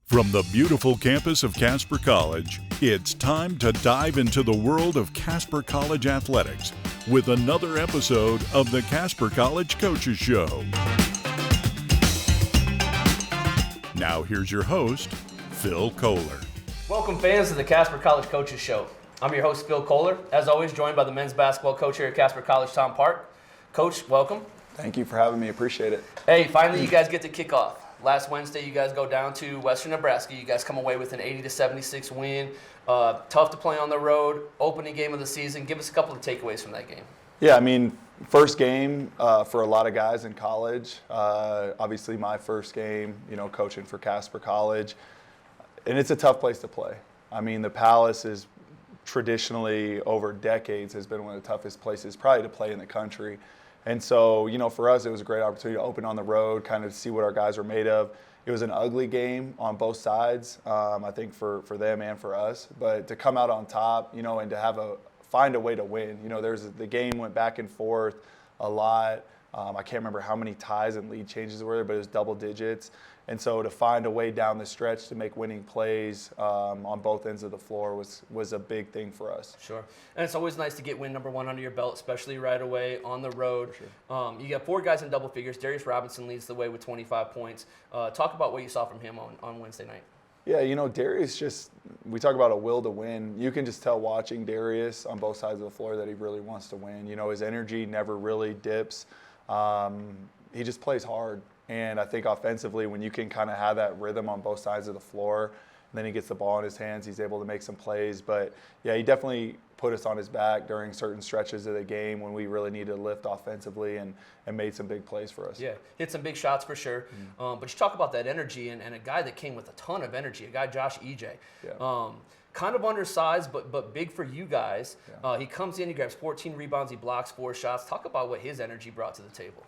From the beautiful campus of Casper College, it's time to dive into the world of Casper College athletics with another episode of the Casper College Coaches Show. Now here's your host, Phil Kohler. Welcome fans to the Casper College Coaches Show. I'm your host, Phil Kohler, as always joined by the men's basketball coach here at Casper College, Tom Park. Coach, welcome. Thank you for having me. Appreciate it. Hey, finally you guys get to kick off. Last Wednesday, you guys go down to Western Nebraska. You guys come away with an 80-76 win. Tough to play on the road. Opening game of the season. Give us a couple of takeaways from that game. Yeah, I mean, first game for a lot of guys in college. Obviously, my first game, coaching for Casper College. And it's a tough place to play. I mean, the Palace is traditionally, over decades, has been one of the toughest places probably to play in the country. And so, for us, it was a great opportunity to open on the road, kind of see what our guys were made of. It was an ugly game on both sides, I think, for them and for us. But to come out on top, and to find a way to win. The game went back and forth a lot. I can't remember how many ties and lead changes were there, but it was double digits. And so to find a way down the stretch to make winning plays on both ends of the floor was a big thing for us. Sure. And it's always nice to get win number one under your belt, especially right away on the road. Sure. You got four guys in double figures. Darius Robinson leads the way with 25 points. Talk about what you saw from him on Wednesday night. Yeah, Darius we talk about a will to win. You can just tell watching Darius on both sides of the floor that he really wants to win. His energy never really dips. He just plays hard. And I think offensively, when you can kind of have that rhythm on both sides of the floor, and then he gets the ball in his hands, he's able to make some plays. But, yeah, he definitely put us on his back during certain stretches of the game when we really needed to lift offensively and made some big plays for us. Yeah, hit some big shots for sure. But you talk about that energy and a guy that came with a ton of energy, a guy, Josh EJ. Yeah. Kind of undersized, but big for you guys. Yeah. He comes in, he grabs 14 rebounds, he blocks 4 shots. Talk about what his energy brought to the table.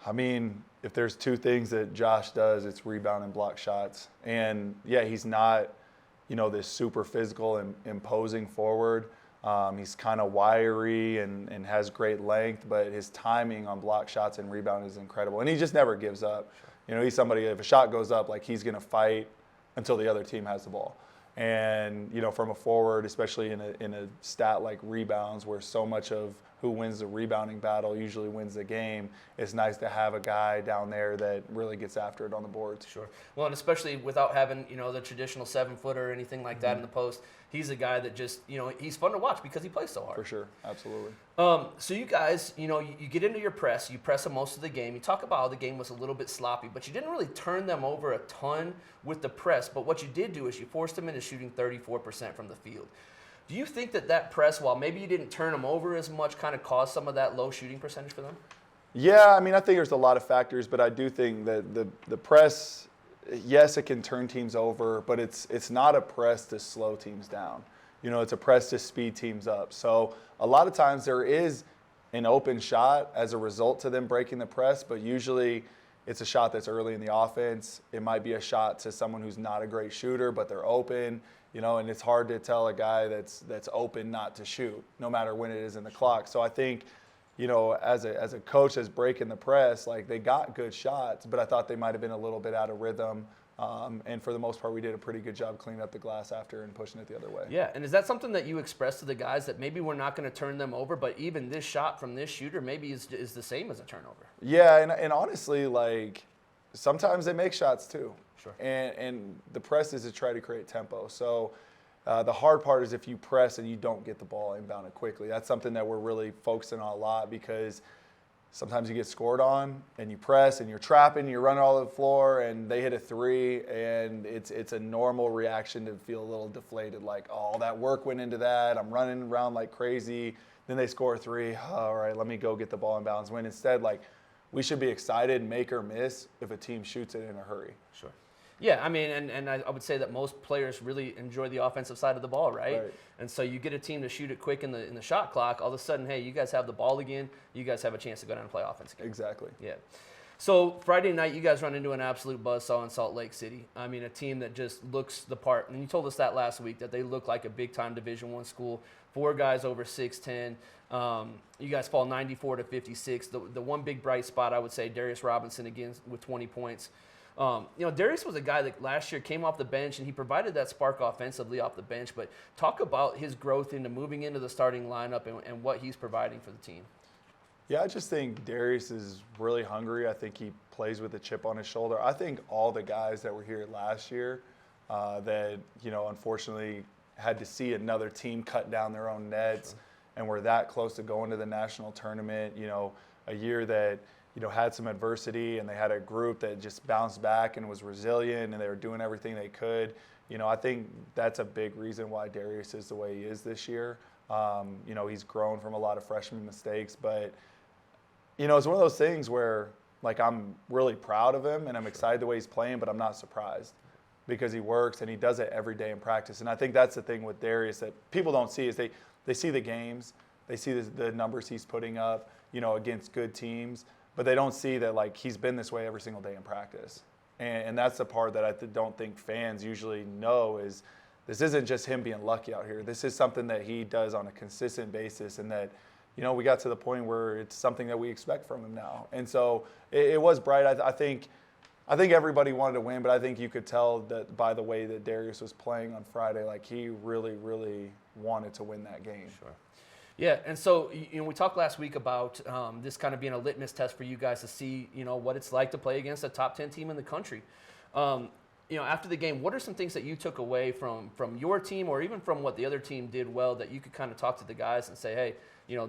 I mean, if there's two things that Josh does, it's rebound and block shots. And, yeah, he's not, this super physical and imposing forward. He's kind of wiry and has great length, but his timing on block shots and rebound is incredible. And he just never gives up. Sure. He's somebody, if a shot goes up, he's going to fight until the other team has the ball. And, from a forward, especially in a stat like rebounds, where so much of who wins the rebounding battle usually wins the game, it's nice to have a guy down there that really gets after it on the boards. Sure. Well, and especially without having, the traditional 7-footer or anything like that in the post, he's a guy that just, he's fun to watch because he plays so hard. For sure. Absolutely. So you guys, you get into your press, you press them most of the game. You talk about how the game was a little bit sloppy, but you didn't really turn them over a ton with the press. But what you did do is you forced them into shooting 34% from the field. Do you think that press, while maybe you didn't turn them over as much, kind of caused some of that low shooting percentage for them? Yeah, I mean, I think there's a lot of factors, but I do think that the press, yes, it can turn teams over, but it's not a press to slow teams down. It's a press to speed teams up. So a lot of times there is an open shot as a result to them breaking the press, but usually it's a shot that's early in the offense. It might be a shot to someone who's not a great shooter, but they're open. And it's hard to tell a guy that's open not to shoot, no matter when it is in the clock. So I think, as a coach that's breaking the press, they got good shots, but I thought they might have been a little bit out of rhythm. And for the most part, we did a pretty good job cleaning up the glass after and pushing it the other way. Yeah, and is that something that you express to the guys, that maybe we're not going to turn them over, but even this shot from this shooter maybe is the same as a turnover? Yeah, and honestly, sometimes they make shots too. Sure. And the press is to try to create tempo. So the hard part is if you press and you don't get the ball inbounded quickly. That's something that we're really focusing on a lot, because sometimes you get scored on and you press and you're trapping, you're running all over the floor, and they hit a three, and it's a normal reaction to feel a little deflated, all that work went into that. I'm running around like crazy. Then they score a three. All right, let me go get the ball in bounds. When instead, we should be excited, make or miss, if a team shoots it in a hurry. Sure. Yeah, I mean, and I would say that most players really enjoy the offensive side of the ball, right? And so you get a team to shoot it quick in the shot clock, all of a sudden, hey, you guys have the ball again. You guys have a chance to go down and play offense again. Exactly. Yeah. So Friday night, you guys run into an absolute buzzsaw in Salt Lake City. I mean, a team that just looks the part. And you told us that last week, that they look like a big-time Division I school. 4 guys over 6'10". You guys fall 94-56. The one big bright spot, I would say, Darius Robinson again with 20 points. Darius was a guy that last year came off the bench, and he provided that spark offensively off the bench. But talk about his growth into moving into the starting lineup and what he's providing for the team. Yeah, I just think Darius is really hungry. I think he plays with a chip on his shoulder. I think all the guys that were here last year that, unfortunately had to see another team cut down their own nets and were that close to going to the national tournament, a year that, had some adversity, and they had a group that just bounced back and was resilient, and they were doing everything they could. I think that's a big reason why Darius is the way he is this year. He's grown from a lot of freshman mistakes, but it's one of those things where, I'm really proud of him and I'm excited the way he's playing, but I'm not surprised because he works and he does it every day in practice. And I think that's the thing with Darius that people don't see is they see the games, they see the numbers he's putting up, against good teams, but they don't see that, he's been this way every single day in practice. And that's the part that I don't think fans usually know is this isn't just him being lucky out here. This is something that he does on a consistent basis, and that we got to the point where it's something that we expect from him now. And so it was bright. I think everybody wanted to win, but I think you could tell that by the way that Darius was playing on Friday, he really, really wanted to win that game. Sure. Yeah, and so we talked last week about this kind of being a litmus test for you guys to see what it's like to play against a top 10 team in the country. After the game, what are some things that you took away from your team or even from what the other team did well that you could kind of talk to the guys and say, hey,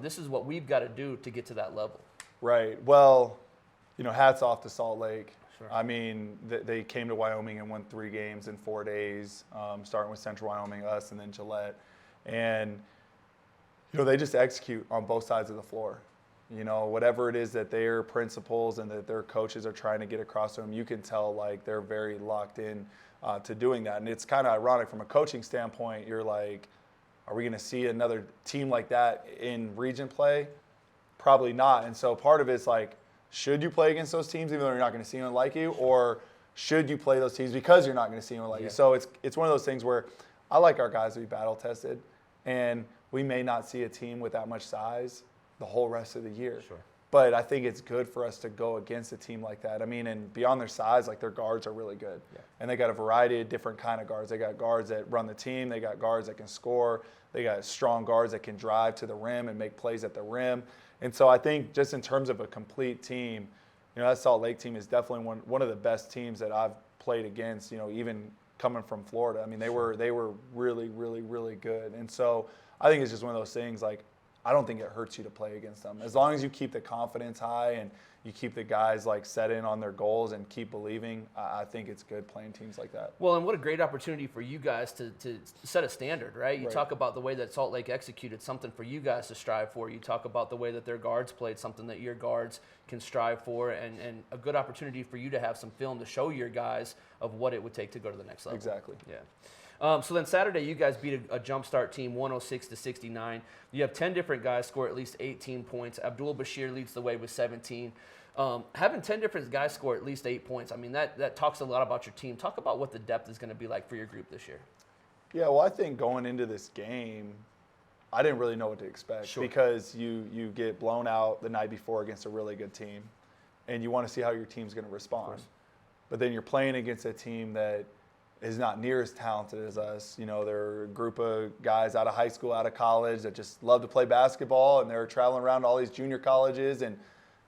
this is what we've got to do to get to that level? Right. Well, hats off to Salt Lake. Sure. I mean, they came to Wyoming and won 3 games in 4 days, starting with Central Wyoming, us, and then Gillette. And, they just execute on both sides of the floor. Whatever it is that their principals and that their coaches are trying to get across to them, you can tell they're very locked in to doing that. And it's kind of ironic from a coaching standpoint. You're like, are we going to see another team like that in region play? Probably not. And so part of it's should you play against those teams even though you're not going to see anyone like you, or should you play those teams because you're not going to see anyone like you? So it's one of those things where I like our guys to be battle tested, and we may not see a team with that much size the whole rest of the year. Sure. But I think it's good for us to go against a team like that. I mean, and beyond their size, their guards are really good. Yeah. And they got a variety of different kind of guards. They got guards that run the team. They got guards that can score. They got strong guards that can drive to the rim and make plays at the rim. And so I think just in terms of a complete team, that Salt Lake team is definitely one of the best teams that I've played against, even coming from Florida. I mean, they were really, really, really good. And so I think it's just one of those things, I don't think it hurts you to play against them. As long as you keep the confidence high and you keep the guys set in on their goals and keep believing, I think it's good playing teams like that. Well, and what a great opportunity for you guys to set a standard, right? You talk about the way that Salt Lake executed, something for you guys to strive for. You talk about the way that their guards played, something that your guards can strive for, and a good opportunity for you to have some film to show your guys of what it would take to go to the next level. Exactly. Yeah. So then Saturday, you guys beat a Jumpstart team 106-69. You have 10 different guys score at least 18 points. Abdul Bashir leads the way with 17. Having 10 different guys score at least 8 points, I mean, that talks a lot about your team. Talk about what the depth is going to be like for your group this year. Yeah, well, I think going into this game, I didn't really know what to expect because you get blown out the night before against a really good team, and you want to see how your team's going to respond. But then you're playing against a team that is not near as talented as us. They're a group of guys out of high school, out of college that just love to play basketball, and they're traveling around to all these junior colleges and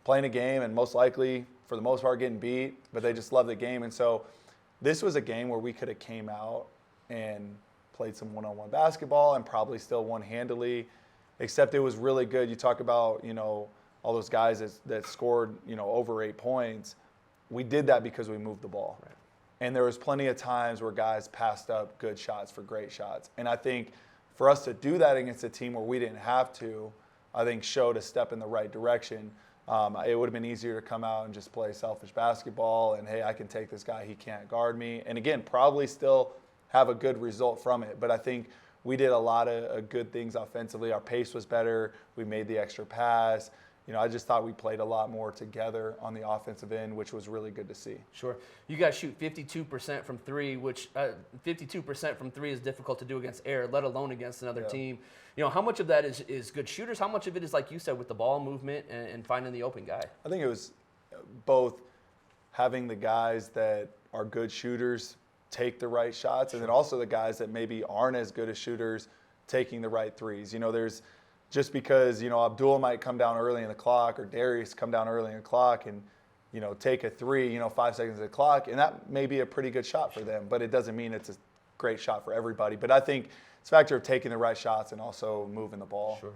playing a game and most likely, for the most part, getting beat, but they just love the game. And so this was a game where we could have came out and played some one-on-one basketball and probably still won handily, except it was really good. You talk about, all those guys that scored, over 8 points. We did that because we moved the ball. Right. And there was plenty of times where guys passed up good shots for great shots. And I think for us to do that against a team where we didn't have to, I think showed a step in the right direction. It would have been easier to come out and just play selfish basketball and, hey, I can take this guy, he can't guard me. And again, probably still have a good result from it. But I think we did a lot of good things offensively. Our pace was better. We made the extra pass. I just thought we played a lot more together on the offensive end, which was really good to see. Sure. You guys shoot 52% from three, which 52% from three is difficult to do against air, let alone against another team. How much of that is good shooters? How much of it is, like you said, with the ball movement and finding the open guy? I think it was both having the guys that are good shooters take the right shots, and then also the guys that maybe aren't as good as shooters taking the right threes. There's just because, Abdul might come down early in the clock or Darius come down early in the clock and, take a three, 5 seconds of the clock, and that may be a pretty good shot for them, but it doesn't mean it's a great shot for everybody. But I think it's a factor of taking the right shots and also moving the ball. Sure.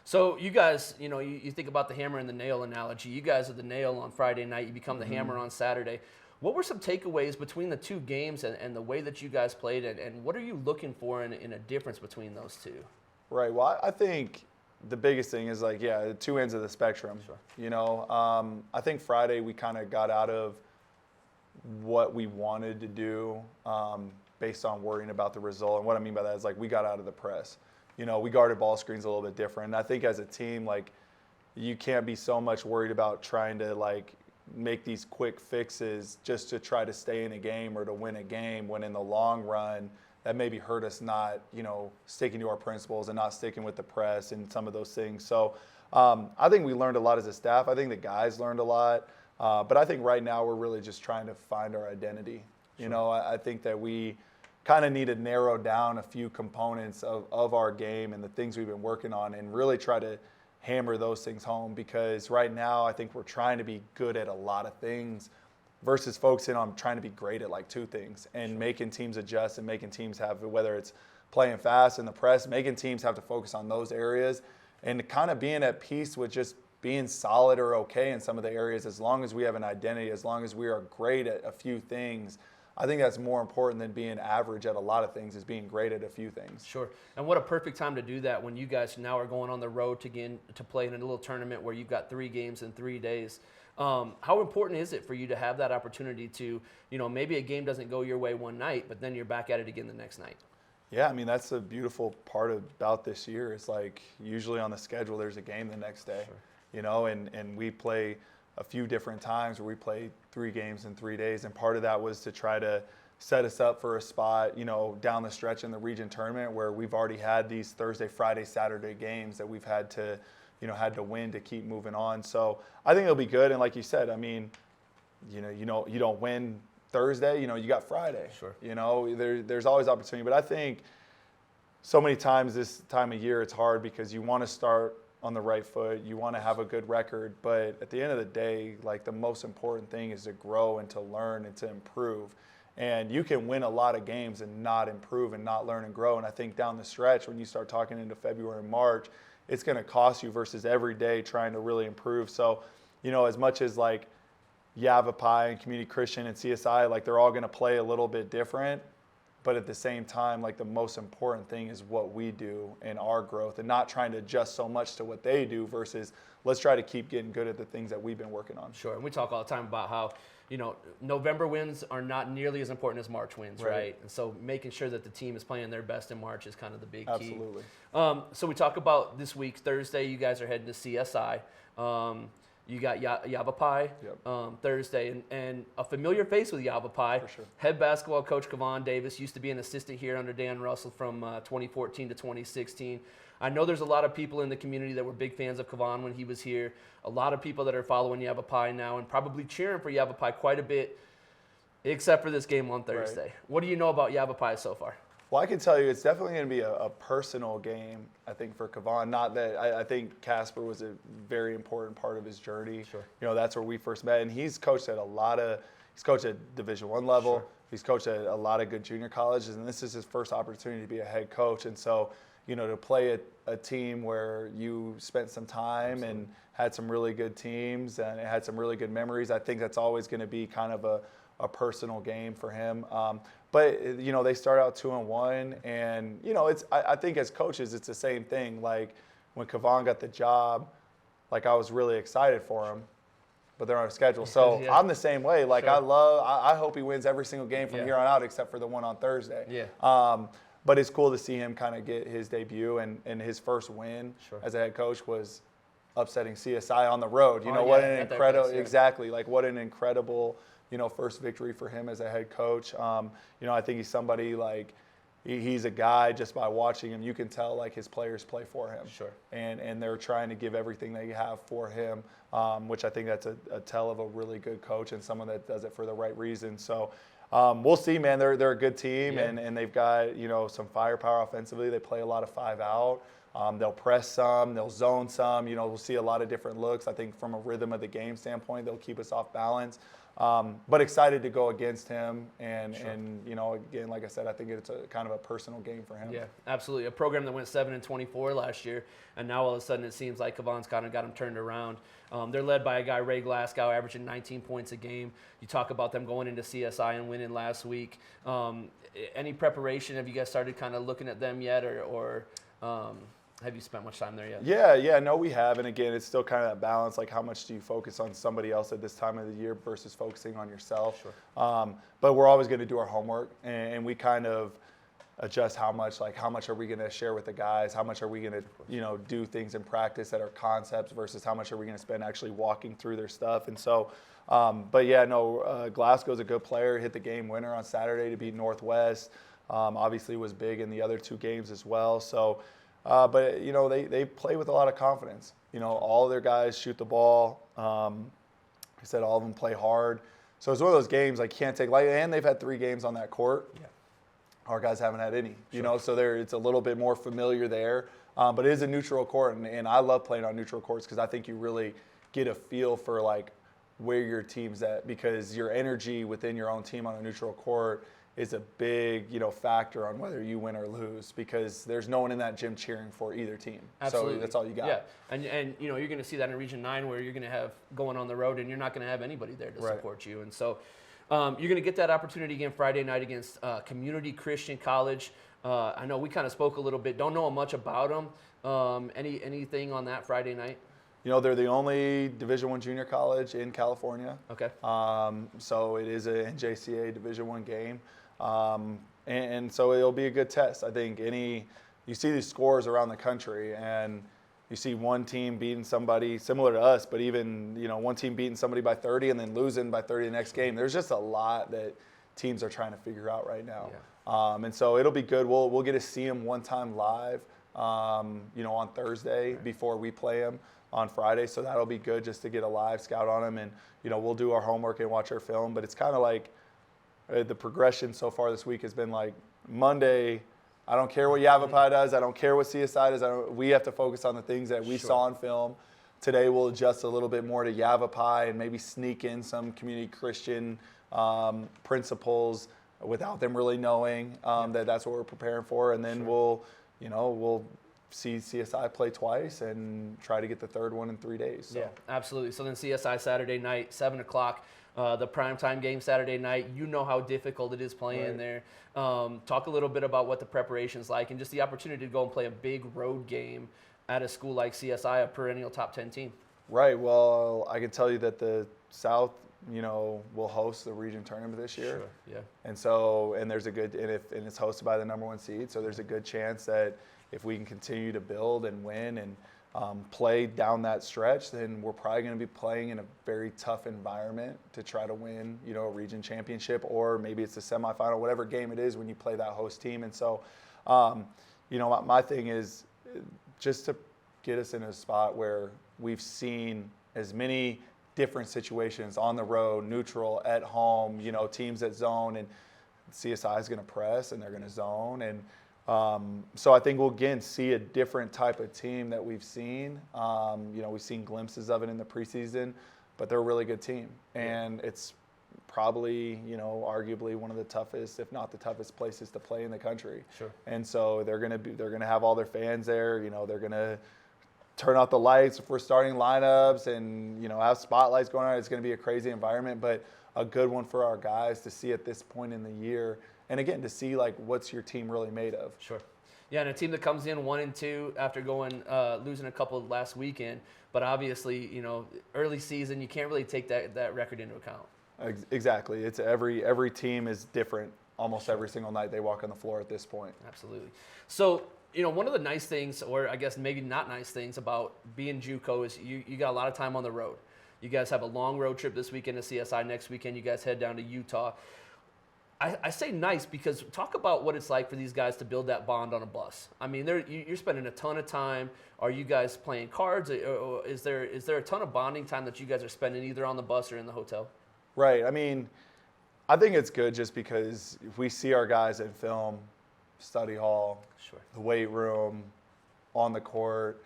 So you guys, you think about the hammer and the nail analogy. You guys are the nail on Friday night. You become the hammer on Saturday. What were some takeaways between the two games and the way that you guys played, and what are you looking for in a difference between those two? Right. Well, I think the biggest thing is the two ends of the spectrum. Sure. I think Friday we kind of got out of what we wanted to do based on worrying about the result. And what I mean by that is we got out of the press. We guarded ball screens a little bit different. And I think as a team, you can't be so much worried about trying to make these quick fixes just to try to stay in a game or to win a game, when in the long run that maybe hurt us not, sticking to our principles and not sticking with the press and some of those things. So I think we learned a lot as a staff. I think the guys learned a lot. But I think right now we're really just trying to find our identity. Sure. I think that we kind of need to narrow down a few components of our game and the things we've been working on and really try to hammer those things home, because right now I think we're trying to be good at a lot of things versus focusing on trying to be great at two things and making teams adjust and making teams have, whether it's playing fast in the press, making teams have to focus on those areas and kind of being at peace with just being solid or okay in some of the areas. As long as we have an identity, as long as we are great at a few things, I think that's more important than being average at a lot of things, is being great at a few things. Sure. And what a perfect time to do that when you guys now are going on the road to play in a little tournament where you've got 3 games in 3 days. How important is it for you to have that opportunity to, maybe a game doesn't go your way one night, but then you're back at it again the next night? Yeah, I mean, that's the beautiful part about this year. It's usually on the schedule there's a game the next day, sure. And we play a few different times where we play 3 games in 3 days. And part of that was to try to set us up for a spot, down the stretch in the region tournament where we've already had these Thursday, Friday, Saturday games that we've had to win to keep moving on. So I think it'll be good. And like you said, I mean, you don't win Thursday, you got Friday. Sure. There's always opportunity. But I think so many times this time of year it's hard because you want to start on the right foot, you want to have a good record, but at the end of the day, the most important thing is to grow and to learn and to improve. And you can win a lot of games and not improve and not learn and grow. And I think down the stretch, when you start talking into February and March, it's going to cost you versus every day trying to really improve. So, as much as Yavapai and Community Christian and CSI, they're all going to play a little bit different. But at the same time, the most important thing is what we do and our growth, and not trying to adjust so much to what they do versus let's try to keep getting good at the things that we've been working on. Sure. And we talk all the time about how, November wins are not nearly as important as March wins, right? And so making sure that the team is playing their best in March is kind of the big key. Absolutely. So we talk about this week, Thursday, you guys are heading to CSI. You got Yavapai Thursday, and a familiar face with Yavapai. For sure. Head basketball coach Kevon Davis used to be an assistant here under Dan Russell from 2014 to 2016. I know there's a lot of people in the community that were big fans of Kevon when he was here. A lot of people that are following Yavapai now and probably cheering for Yavapai quite a bit, except for this game on Thursday. Right. What do you know about Yavapai so far? Well, I can tell you it's definitely going to be a personal game, I think, for Kevon. Not that I think Casper was a very important part of his journey. Sure. That's where we first met. And he's coached at he's coached at Division I level. Sure. He's coached at a lot of good junior colleges. And this is his first opportunity to be a head coach. And so, to play a team where you spent some time Absolutely. And had some really good teams and had some really good memories, I think that's always going to be kind of a personal game for him. But, they start out 2-1, and, I think as coaches, it's the same thing. When Kevon got the job, I was really excited for him, but they're on a schedule. So yeah. I'm the same way. Sure. I hope he wins every single game from here on out, except for the one on Thursday. Yeah. But it's cool to see him kind of get his debut, and his first win Sure. as a head coach was upsetting CSI on the road. What an incredible, exactly, what an incredible, first victory for him as a head coach. I think he's somebody he's a guy, just by watching him, you can tell like his players play for him. Sure. And they're trying to give everything they have for him, which I think that's a tell of a really good coach and someone that does it for the right reason. So we'll see, man. They're a good team, Yeah. and they've got, some firepower offensively. They play a lot of 5 out. They'll press some, they'll zone some. We'll see a lot of different looks. I think from a rhythm of the game standpoint, they'll keep us off balance. But excited to go against him, and again, like I said, I think it's a kind of a personal game for him. Yeah, absolutely. A program that went 7-24 last year, and now all of a sudden it seems like Kavon's kind of got them turned around. They're led by a guy, Ray Glasgow, averaging 19 points a game. You talk about them going into CSI and winning last week. Any preparation? Have you guys started kind of looking at them yet, or have you spent much time there yet? Yeah, no, we have. And again, it's still kind of that balance, like how much do you focus on somebody else at this time of the year versus focusing on yourself. Sure. But we're always going to do our homework, and we kind of adjust how much are we going to share with the guys, how much are we going to, do things in practice that are concepts versus how much are we going to spend actually walking through their stuff. And so, Glasgow's a good player, hit the game winner on Saturday to beat Northwest. Obviously was big in the other 2 games as well. So, they play with a lot of confidence. All of their guys shoot the ball. I said all of them play hard. So it's one of those games I can't take lightly. And they've had 3 games on that court. Yeah. Our guys haven't had any. So it's a little bit more familiar there. But it is a neutral court, and I love playing on neutral courts because I think you really get a feel for like where your team's at, because your energy within your own team on a neutral court is a big, factor on whether you win or lose, because there's no one in that gym cheering for either team. Absolutely. So that's all you got. Yeah, and you're going to see that in Region 9 where you're going to have going on the road and you're not going to have anybody there to support you. And so you're going to get that opportunity again Friday night against Community Christian College. I know we kind of spoke a little bit. Don't know much about them. Anything on that Friday night? They're the only Division I junior college in California. Okay. So it is a NJCA Division I game. And so it'll be a good test. I think you see these scores around the country, and you see one team beating somebody similar to us, but even, one team beating somebody by 30 and then losing by 30 the next game. There's just a lot that teams are trying to figure out right now. Yeah. And so it'll be good. We'll get to see them one time live, on Thursday before we play them on Friday. So that'll be good just to get a live scout on them. And, we'll do our homework and watch our film, but it's kind of like, the progression so far this week has been like Monday, I don't care what Yavapai does. I don't care what CSI does. We have to focus on the things that we saw on film. Today we'll adjust a little bit more to Yavapai and maybe sneak in some community Christian principles without them really knowing that's what we're preparing for. And then we'll see CSI play twice and try to get the third one in 3 days. So. Yeah, absolutely. So then CSI Saturday night, 7 o'clock. The primetime game Saturday night, how difficult it is playing there. Talk a little bit about what the preparation's like and just the opportunity to go and play a big road game at a school like CSI, a perennial top 10 team. Right. Well, I can tell you that the South, will host the region tournament this year. Sure. Yeah. And there's a good, and it's hosted by the number 1 seed. So there's a good chance that if we can continue to build and win and play down that stretch, then we're probably going to be playing in a very tough environment to try to win, a region championship, or maybe it's a semifinal, whatever game it is when you play that host team. And so, my thing is just to get us in a spot where we've seen as many different situations on the road, neutral, at home, teams that zone, and CSI is going to press and they're going to zone. And so I think we'll again see a different type of team that we've seen. We've seen glimpses of it in the preseason, but they're a really good team, and it's probably arguably one of the toughest, if not the toughest, places to play in the country. Sure. And so they're gonna have all their fans there. They're gonna turn out the lights if we're starting lineups, and have spotlights going on. It's gonna be a crazy environment, but a good one for our guys to see at this point in the year. And again, to see what's your team really made of. Sure. Yeah, and a team that comes in 1-2 after losing a couple last weekend, but obviously, early season, you can't really take that record into account. Exactly. It's every team is different almost every single night they walk on the floor at this point. Absolutely. So, one of the nice things, or I guess maybe not nice things about being JUCO is you got a lot of time on the road. You guys have a long road trip this weekend to CSI. Next weekend, you guys head down to Utah. I say nice because talk about what it's like for these guys to build that bond on a bus. I mean, you're spending a ton of time. Are you guys playing cards? Or is there a ton of bonding time that you guys are spending either on the bus or in the hotel? Right. I mean, I think it's good just because if we see our guys in film, study hall, Sure. the weight room, on the court,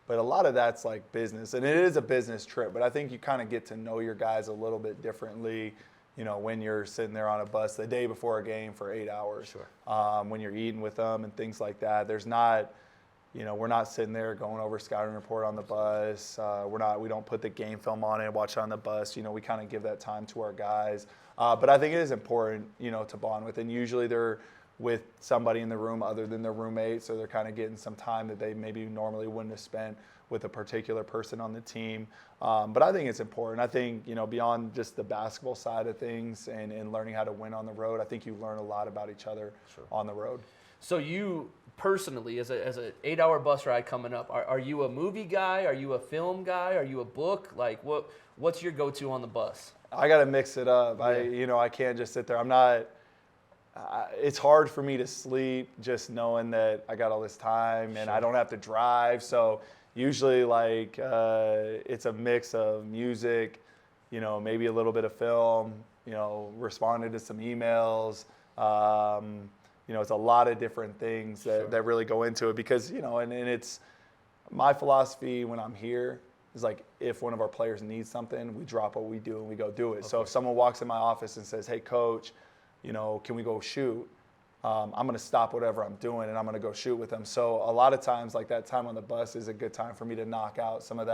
but a lot of that's like business, and it is a business trip, but I think you kind of get to know your guys a little bit differently, you know, when you're sitting there on a bus the day before a game for 8 hours. Sure. When you're eating with them and things like that. There's not, you know, we're not sitting there going over scouting report on the bus. We don't put the game film on it and watch it on the bus. You know, we kind of give that time to our guys. But I think it is important, you know, to bond with. And usually they're with somebody in the room other than their roommate, so they're kind of getting some time that they maybe normally wouldn't have spent with a particular person on the team. But I think it's important. I think, you know, beyond just the basketball side of things and learning how to win on the road, I think you learn a lot about each other on the road. So you personally, as an 8-hour bus ride coming up, are you a movie guy? Are you a film guy? Are you a book? Like what's your go-to on the bus? I got to mix it up. Yeah. I can't just sit there. It's hard for me to sleep just knowing that I got all this time and I don't have to drive. So usually it's a mix of music, you know, maybe a little bit of film, you know, responding to some emails. You know, it's a lot of different things that really go into it because, you know, and it's my philosophy when I'm here is like if one of our players needs something, we drop what we do and we go do it. Okay. So if someone walks in my office and says, hey, coach, you know, can we go shoot? I'm going to stop whatever I'm doing and I'm going to go shoot with them. So a lot of times, like that time on the bus is a good time for me to knock out some of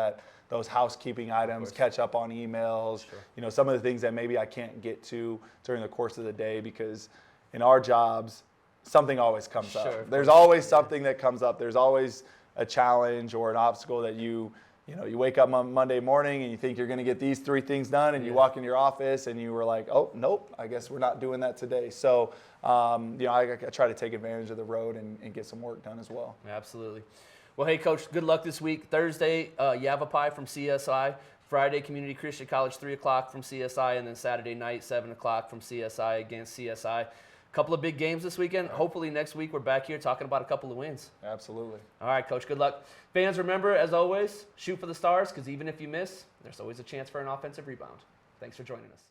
those housekeeping items, catch up on emails, you know, some of the things that maybe I can't get to during the course of the day because in our jobs, something always comes up. There's always something that comes up. There's always a challenge or an obstacle that you wake up on Monday morning and you think you're going to get these 3 things done and you walk in your office and you were like, oh, nope, I guess we're not doing that today. So, you know, I try to take advantage of the road and get some work done as well. Absolutely. Well, hey, Coach, good luck this week. Thursday, Yavapai from CSI. Friday, Community Christian College, 3 o'clock from CSI. And then Saturday night, 7 o'clock from CSI against CSI. Couple of big games this weekend. Hopefully next week we're back here talking about a couple of wins. Absolutely. All right, Coach, good luck. Fans, remember, as always, shoot for the stars because even if you miss, there's always a chance for an offensive rebound. Thanks for joining us.